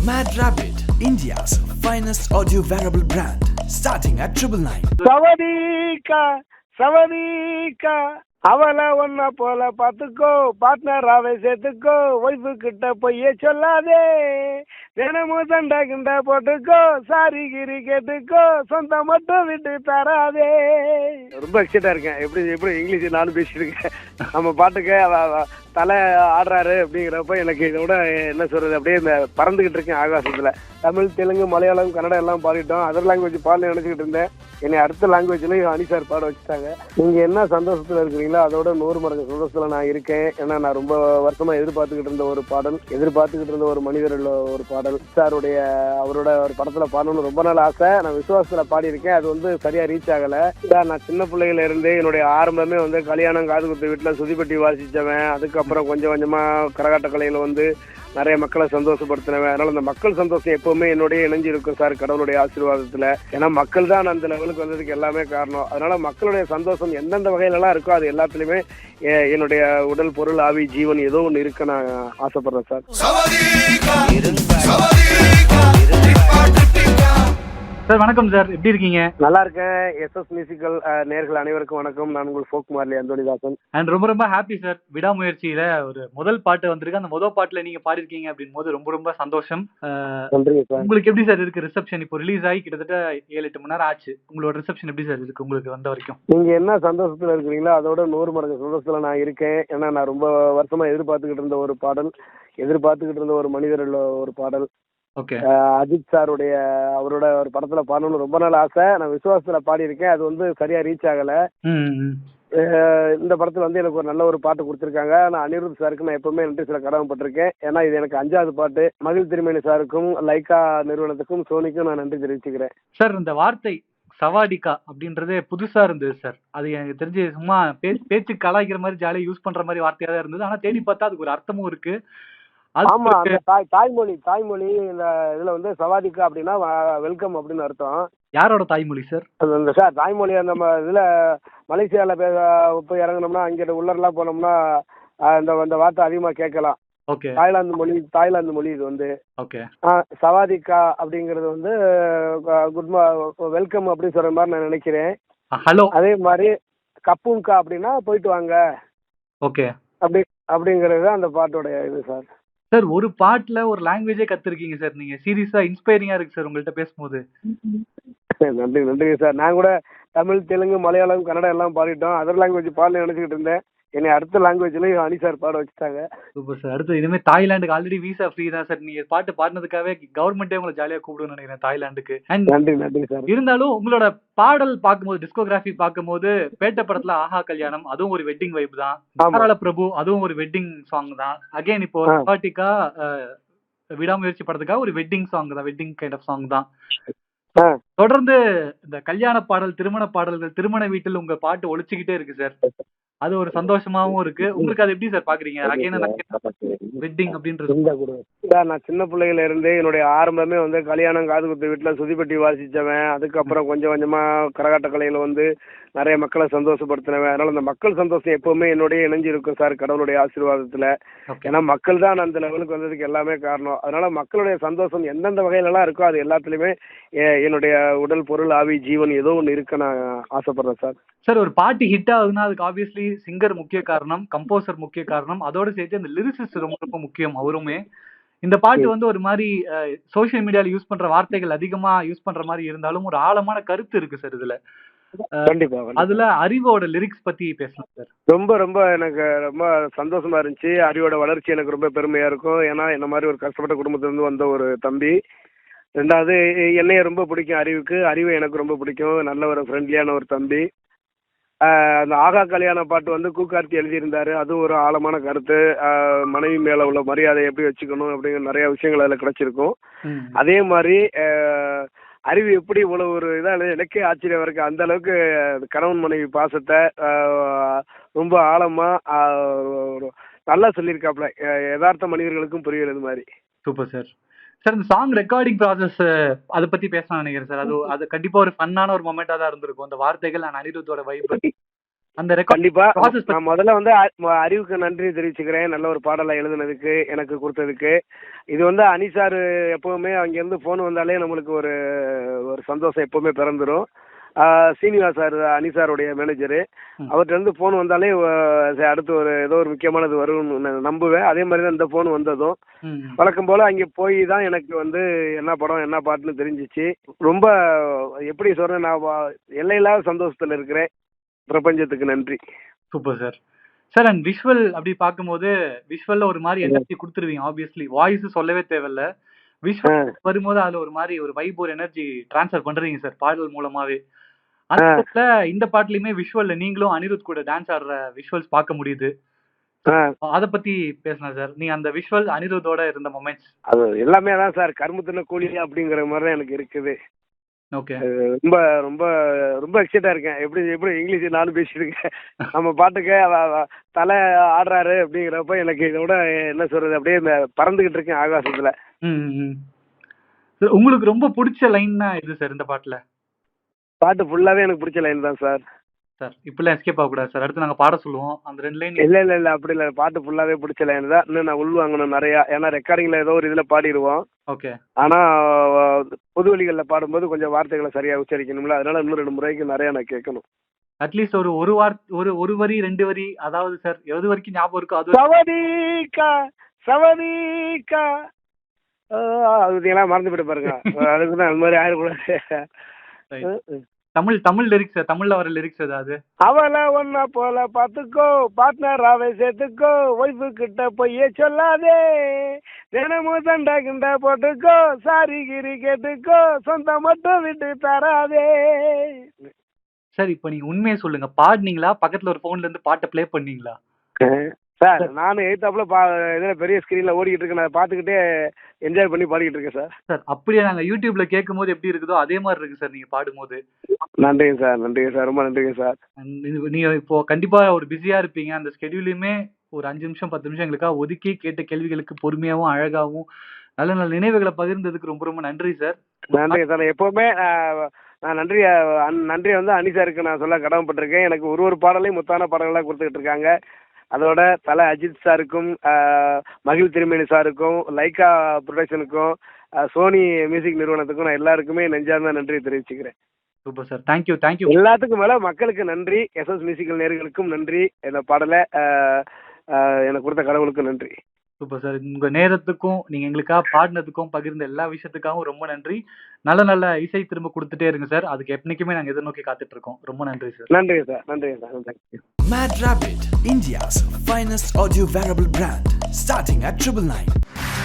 Mad Rabbit, India's finest audio wearable brand, starting at 999. சவதீக்கா சவதீக்கா அவளை ஒன்ன போல பாத்துக்கோ, பார்ட்னராவே சேர்த்துக்கோ, ஒய்ஃபு கிட்ட பொய்ய சொல்லாதே, தினமும் சண்டை கிண்ட போட்டுக்கோ, சாரி கிரி கேட்டுக்கோ, சொந்தம் மட்டும் விட்டு தராதே. ரொம்ப எக்ஸைட்டா இருக்கேன். எப்படி எப்படி இங்கிலீஷ் நானும் பேசிட்டு இருக்கேன். நம்ம பாட்டுக்கு தலை ஆடுறாரு அப்படிங்கிறப்ப எனக்கு இதோட என்ன சொல்றது, அப்படியே இந்த பறந்துகிட்டு இருக்கேன் ஆகாசத்துல. தமிழ், தெலுங்கு, மலையாளம், கன்னடம் எல்லாம் பாடிட்டோம். அதர் லாங்குவேஜ் பாடல நினைச்சுக்கிட்டு இருந்தேன். என்னை அடுத்த லாங்குவேஜ்லயும் அனி சார் பாட வச்சுட்டாங்க. நீங்க என்ன சந்தோஷத்துல இருக்கிறீங்களோ அதோட 100 மடங்கு சந்தோஷத்துல நான் இருக்கேன். ஏன்னா நான் ரொம்ப வருஷமா எதிர்பார்த்துக்கிட்டு இருந்த ஒரு பாடல், எதிர்பார்த்துக்கிட்டு இருந்த ஒரு மனிதர் ஒரு பாடல் சாருடைய அவரோட ஒரு படத்துல பாடணும்னு ரொம்ப நாள் ஆசை. நான் விசுவாசத்துல பாடியிருக்கேன். அது வந்து சரியா ரீச் ஆகல. நான் சின்ன பிள்ளையில இருந்து என்னுடைய ஆரம்பமே வந்து கல்யாணம், காது குத்து வீட்டுல சுதிப்பட்டி வாசிச்சவன். அதுக்கப்புறம் கொஞ்சம் கொஞ்சமா கரகாட்ட கலையில வந்து நிறைய மக்களை சந்தோஷப்படுத்தினவன். அதனால அந்த மக்கள் சந்தோஷம் எப்பவுமே என்னுடைய இணைஞ்சு இருக்கும் சார், கடவுளுடைய ஆசீர்வாதத்துல. ஏன்னா மக்கள் தான் அந்த லெவலுக்கு வந்ததுக்கு எல்லாமே காரணம். அதனால மக்களுடைய சந்தோஷம் எந்தெந்த வகையில எல்லாம் இருக்கோ அது எல்லாத்துலயுமே என்னுடைய உடல், பொருள், ஆவி, ஜீவன் ஏதோ ஒண்ணு இருக்கு நான் ஆசைப்படுறேன் சார். சார் வணக்கம் சார், எப்படி இருக்கீங்க? நல்லா இருக்கேன். எஸ்எஸ் மியூசிக்கல் நேயர்கள் அனைவருக்கும் வணக்கம். நான் உங்கள் ஃபோக் மார்லி அந்தோனிதாசன். அண்ட் ரொம்ப ரொம்ப ஹாப்பி சார். விடாமுயற்சியில ஒரு முதல் பாட்டு வந்திருக்கு. அந்த முதல் பாட்டுல நீங்க பாடிருக்கீங்க அப்படின் போது ரொம்ப ரொம்ப சந்தோஷம். நன்றிங்க சார். உங்களுக்கு எப்படி சார் இருக்கு ரிசப்ஷன்? இப்போ ரிலீஸ் ஆகி கிட்டத்தட்ட 7-8 மணி நேரம் ஆச்சு. உங்களோட ரிசப்ஷன் எப்படி சார் இருக்கு உங்களுக்கு வந்த வரைக்கும்? நீங்க என்ன சந்தோஷத்துல இருக்கிறீங்களோ அதோட 100 மடங்கு சந்தோஷத்துல நான் இருக்கேன். ஏன்னா நான் ரொம்ப வருஷமா எதிர்பார்த்துக்கிட்டு இருந்த ஒரு பாடல், எதிர்பார்த்துக்கிட்டு இருந்த ஒரு மனிதர் ஒரு பாடல். ஓகே. அஜித் சாருடைய அவரோட ஒரு படத்துல பாடணும்னு ரொம்ப நாள் ஆசை. நான் விசுவாசத்துல பாடியிருக்கேன். அது வந்து சரியா ரீச் ஆகல. இந்த படத்துல வந்து எனக்கு ஒரு நல்ல ஒரு பாட்டு கொடுத்துருக்காங்க. நான் அனிருத் சாருக்கு நான் எப்பவுமே நன்றி சில கடமைப்பட்டிருக்கேன். ஏன்னா இது எனக்கு 5வது பாட்டு. மகிழ் திருமேனி சாருக்கும், லைக்கா நிறுவனத்துக்கும், சோனிக்கும் நான் நன்றி தெரிவிச்சுக்கிறேன். சார் இந்த வார்த்தை சவாடிக்கா அப்படின்றதே புதுசா இருந்தது சார். அது எனக்கு தெரிஞ்சு சும்மா பேச்சு கலாய்க்கிற மாதிரி ஜாலியா யூஸ் பண்ற மாதிரி வார்த்தையா தான் இருந்தது. ஆனா தேடி பார்த்தா அதுக்கு ஒரு அர்த்தமும் இருக்கு. ஆமா, அந்த தாய்மொழி இந்த இதுல வந்து சவாதிக்கா அப்படின்னா வெல்கம் அப்படின்னு அர்த்தம். யாரோட தாய்மொழி சார்? சார் தாய்மொழி அந்த இதுல மலேசியால போய் இறங்கினோம்னா, அங்கிட்ட உள்ளரெல்லாம் போனோம்னா இந்த வார்த்தை அதிகமா கேட்கலாம். ஓகே. தாய்லாந்து மொழி இது வந்து. ஓகே. சவாதிக்கா அப்படிங்கிறது வந்து வெல்கம் அப்படின்னு சொல்ற மாதிரி நான் நினைக்கிறேன். ஹலோ. அதே மாதிரி கப்புங்கா அப்படின்னா போயிட்டு வாங்க. ஓகே. அப்படிங்கிறது அந்த பாட்டோட இது சார். சார் ஒரு பாட்டுல ஒரு லாங்குவேஜே கத்துருக்கீங்க சார் நீங்க. சீரியஸா இன்ஸ்பைரிங்கா இருக்கு சார் உங்கள்கிட்ட பேசும்போது. நன்றி சார். நான் கூட தமிழ், தெலுங்கு, மலையாளம், கன்னடம் எல்லாம் பாடிட்டோம். அதர் லாங்குவேஜ் பாடல நினைச்சுக்கிட்டு இருந்தேன். என்னை அடுத்த லாங்குவேஜ்லயும் அனி சார் பாட வச்சுட்டாங்க. Super sir. அடுத்து இனிமே தாய்லாந்துக்கு ஆல்ரெடி வீசா ஃப்ரீ தான் சார். நீங்க பாட்டு பாடினதுக்காகவே கவர்மெண்டே உங்களை ஜாலியா கூப்பிடுன்னு நினைக்கிறேன் தாய்லாந்துக்கு. நன்றி சார். இருந்தாலும் உங்களோட பாடல் பார்க்கும்போது, டிஸ்கோகிராஃபி பார்க்கும்போது, பேட்ட படத்துல ஆஹா கல்யாணம் அதுவும் ஒரு வெட்டிங் வைப் தான். தாராள பிரபு அதுவும் ஒரு வெட்டிங் சாங் தான். அகைன் இப்போ பாட்டிக்கா விடாமுயற்சி படத்துக்காக ஒரு வெட்டிங் சாங் தான், வெட்டிங் கைண்ட் ஆஃப் சாங் தான். தொடர்ந்து இந்த கல்யாண பாடல், திருமண பாடல்கள், திருமண வீட்டில் உங்க பாட்டு ஒழிச்சுக்கிட்டே இருக்கு சார். அது ஒரு சந்தோஷமாவும் இருக்கு. உங்களுக்கு அது எப்படி சார் பாக்குறீங்க? வெட்டிங் அப்படின்றது நான் சின்ன பிள்ளையில இருந்து என்னுடைய ஆரம்பமே வந்து கல்யாணம், காது குத்து வீட்டுல சுதிப்பட்டி வாசிச்சவன். அதுக்கப்புறம் கொஞ்சம் கொஞ்சமா கரகாட்ட கலையில வந்து நிறைய மக்களை சந்தோஷப்படுத்தினவன். அதனால அந்த மக்கள் சந்தோஷம் எப்பவுமே என்னுடைய இணைஞ்சு இருக்கும் சார், கடவுளுடைய ஆசீர்வாதத்துல. ஏன்னா மக்கள் தான் அந்த லெவலுக்கு வந்ததுக்கு எல்லாமே காரணம். அதனால மக்களுடைய சந்தோஷம் எந்தெந்த வகையில எல்லாம் இருக்கோ அது எல்லாத்துலயுமே என்னுடைய உடல், பொருள், ஆவி, ஜீவன் ஏதோ ஒண்ணு இருக்கு நான் ஆசைப்படுறேன் சார். சார் ஒரு பாட்டு ஹிட் ஆகுதுன்னா அதுக்கு ஆப்வியஸ்லி சிங்கர் முக்கிய காரணம், கம்போசர் முக்கிய காரணம், அதோட சேர்த்து அந்த லிரிசிஸ்ட் ரொம்ப ரொம்ப முக்கியம் அவருமே. இந்த பாட்டு வந்து ஒரு மாதிரி சோசியல் மீடியால யூஸ் பண்ற வார்த்தைகள் அதிகமா யூஸ் பண்ற மாதிரி இருந்தாலும் ஒரு ஆழமான கருத்து இருக்கு சார் இதுல. கண்டிப்பா. அதுல அறிவோட லிரிக்ஸ் பத்தி பேசலாம் சார். ரொம்ப எனக்கு ரொம்ப சந்தோஷமா இருந்துச்சு. அறிவோட வளர்ச்சி எனக்கு ரொம்ப பெருமையா இருக்கும். ஏன்னா என்ன மாதிரி ஒரு கஷ்டப்பட்ட குடும்பத்துல இருந்து வந்த ஒரு தம்பி. 2வது என்னைய ரொம்ப பிடிக்கும் அறிவு எனக்கு ரொம்ப பிடிக்கும். நல்ல ஒரு ஃப்ரெண்ட்லியான ஒரு தம்பி. அந்த ஆகா கல்யாண பாட்டு வந்து கூக்கார்த்தி எழுதியிருந்தாரு. அது ஒரு ஆழமான கருத்து. மனைவி மேல உள்ள மரியாதை எப்படி வச்சுக்கணும் அப்படிங்கிற நிறைய விஷயங்கள் அதில் கிடைச்சிருக்கும். அதே மாதிரி அறிவு எப்படி இவ்வளவு ஒரு இதாக எனக்கே ஆச்சரியம் இருக்கு. அந்த அளவுக்கு கணவன் மனைவி பாசத்தை ரொம்ப ஆழமா நல்லா சொல்லியிருக்காப்ல. யதார்த்த மனிதர்களுக்கும் புரியல இது மாதிரி. Super sir. சார் இந்த சாங் ரெக்கார்டிங் ப்ராசஸ் அதை பத்தி பேசலாம் நினைக்கிறேன் சார். அது கண்டிப்பா ஒரு ஃபன்னான ஒரு மொமெண்டா தான் இருந்திருக்கும். அந்த வார்த்தைகள் அண்ட் அனிருத்தோட வைப் அந்த ரெக்கார்ட் கண்டிப்பா ப்ராசஸ் நான் முதல்ல வந்து அறிவுக்கு நன்றி தெரிவிச்சுக்கிறேன். நல்ல ஒரு பாடலை எழுதுனதுக்கு, எனக்கு கொடுத்ததுக்கு. இது வந்து அனி சார் எப்பவுமே அங்கேருந்து ஃபோன் வந்தாலே நம்மளுக்கு ஒரு ஒரு சந்தோஷம் எப்பவுமே பிறந்துடும். சீனிவாஸ் சார் அனி சாருடைய மேனேஜரு, அவர்கிட்ட இருந்து ஃபோன் வந்தாலே அடுத்து ஒரு ஏதோ ஒரு முக்கியமானது வரும்னு நான் நம்புவேன். அதே மாதிரி தான் இந்த ஃபோன் வந்ததும் வழக்கம் போல் அங்கே போய் தான் எனக்கு வந்து என்ன படம் என்ன பாட்டுன்னு தெரிஞ்சிச்சு. ரொம்ப எப்படி சொல்கிறேன், நான் எல்லையில்லாத சந்தோஷத்தில் இருக்கிறேன். பிரபஞ்சத்துக்கு நன்றி. Super sir. Sir and visual அப்படி பார்க்கும்போது விஷுவல்ல ஒரு மாதிரி எனர்ஜி கொடுத்துருவீங்க. ஆப்வியஸ்லி வாய்ஸ் சொல்லவே தேவையில்ல. விஷுவல் வரும்போது அதுல ஒரு மாதிரி ஒரு வைப் ஒரு எனர்ஜி டிரான்ஸ்ஃபர் பண்றீங்க சார் பாடல் மூலமாவே. அந்த இந்த பாட்டுலயுமே விஷுவல்ல நீங்களும் அனிருத் கூட டான்ஸ் ஆடுற விஷுவல்ஸ் பார்க்க முடியுது. அத பத்தி பேசலாம் சார். நீ அந்த விஷுவல் அனிருத்தோட இருந்த மொமெண்ட்ஸ். அது எல்லாமே தான் சார், கரும்புத்தின கூலி அப்படிங்கிற மாதிரி தான் எனக்கு இருக்குது. ஓகே. ரொம்ப ரொம்ப ரொம்ப எக்ஸைட்டா இருக்கேன். எப்படி எப்படி இங்கிலீஷ் நானும் பேசிட்டு இருக்கேன். நம்ம பாட்டுக்கு தலை ஆடுறாரு அப்படிங்கிறப்ப எனக்கு இதோட என்ன சொல்றது, அப்படியே இந்த பறந்துகிட்டு இருக்கேன் ஆகாசத்துல. உங்களுக்கு ரொம்ப பிடிச்ச லைன்னா எது சார் இந்த பாட்டுல? பாட்டு ஃபுல்லாவே எனக்கு பிடிச்ச லைன் தான் சார். சார் இப்பெல்லாம் எஸ்கேப் ஆகக்கூடாது சார். அடுத்து நாங்க பாட சொல்லுவோம். அந்த 2 லைன். இல்ல அப்படி இல்ல, பாட்டு ஃபுல்லாவே பிடிச்ச லைன் தான். இன்னும் நான் உள்வாங்கணும் நிறையா. ஏன்னா ரெக்கார்டிங்ல ஏதோ ஒரு இதுல பாடிடுவோம். ஓகே. ஆனா பொது வழிகளில் பாடும்போது கொஞ்சம் வார்த்தைகளை சரியா உச்சரிக்கணும்ல, அதனால இன்னும் 2 முறைக்கு நிறைய நான் கேட்கணும். அட்லீஸ்ட் ஒரு வரி 2 வரி, அதாவது சார் எது வரைக்கும் ஞாபகம் இருக்கோ அது. சவதீகா சவதீகா அதெல்லாம் மறந்து போயிட்டு பாருங்க. அதுக்கு தான் அந்த மாதிரி ஆயிடக்கூடாது. தமிழ் லிரிக்ஸ், தமிழ்ல வர லிரிக்ஸ் ஏதாவது? அவளை ஒன்னா போல பாத்துக்கோ, பார்ட்னராவே சேர்த்துக்கோ, ஒய்ஃபு கிட்ட பொய்யே சொல்லாதே, தினமும் சண்டை கிண்டை போட்டுக்கோ, சாரி கிரி கேட்டுக்கோ, சொந்தம் மட்டும் விட்டு தராதே. சார் இப்ப நீங்க உண்மையை சொல்லுங்க, பாடுனீங்களா பக்கத்துல ஒரு போன்ல இருந்து பாட்டை பிளே பண்ணீங்களா? சார் நானும் எய்த்தாப்புல இதுல பெரிய ஸ்கிரீன்ல ஓடிக்கிட்டு இருக்கேன், நான் பாத்துக்கிட்டே என்ஜாய் பண்ணி பாடிக்கிட்டு இருக்கேன் சார். சார் அப்படியே நாங்க யூடியூப்ல கேட்கும் போது எப்படி இருக்குதோ அதே மாதிரி இருக்கு சார் நீங்க பாடும்போது. நன்றிங்க சார், ரொம்ப நன்றிங்க சார். நீங்க இப்போ கண்டிப்பா ஒரு பிஸியா இருப்பீங்க. அந்த ஸ்கெடியூலையுமே ஒரு 5 நிமிஷம் 10 நிமிஷம் எங்களுக்காக ஒதுக்கி கேட்ட கேள்விகளுக்கு பொறுமையாவும் அழகாவும் நல்ல நல்ல நினைவுகளை பகிர்ந்ததுக்கு ரொம்ப ரொம்ப நன்றி சார். நன்றிங்க சார். எப்பவுமே நான் நன்றியை வந்து அனி சாருக்கு நான் சொல்ல கடமைப்பட்டிருக்கேன். எனக்கு ஒரு பாடலையும் முத்தான பாடல்களாக கொடுத்துக்கிட்டு இருக்காங்க. அதோட தலை அஜித் சாருக்கும், மகிழ் திருமேனி சாருக்கும், லைக்கா ப்ரொடக்ஷனுக்கும், சோனி மியூசிக் நிறுவனத்துக்கும் நான் எல்லாருக்குமே நெஞ்சார்ந்த நன்றியை தெரிவிச்சுக்கிறேன். Super sir. தேங்க்யூ. எல்லாத்துக்கும் மேல மக்களுக்கு நன்றி, எஸ்எஸ் மியூசிக்கல் நேயர்களுக்கும் நன்றி, இந்த பாடலை எனக்கு கொடுத்த கடவுளுக்கும் நன்றி. Super sir. உங்க நேரத்துக்கும் நீங்க எங்களுக்காக பாடினதுக்கும் பகிர்ந்த எல்லா விஷயத்துக்காகவும் ரொம்ப நன்றி. நல்ல நல்ல இசை திரும்ப கொடுத்துட்டே இருங்க சார். அதுக்கு எப்பனைக்குமே நாங்க எதிர்நோக்கி காத்துட்டு இருக்கோம். ரொம்ப நன்றி சார். நன்றிங்க sir. Mad Rabbit, India's finest audio wearable brand, starting at 999.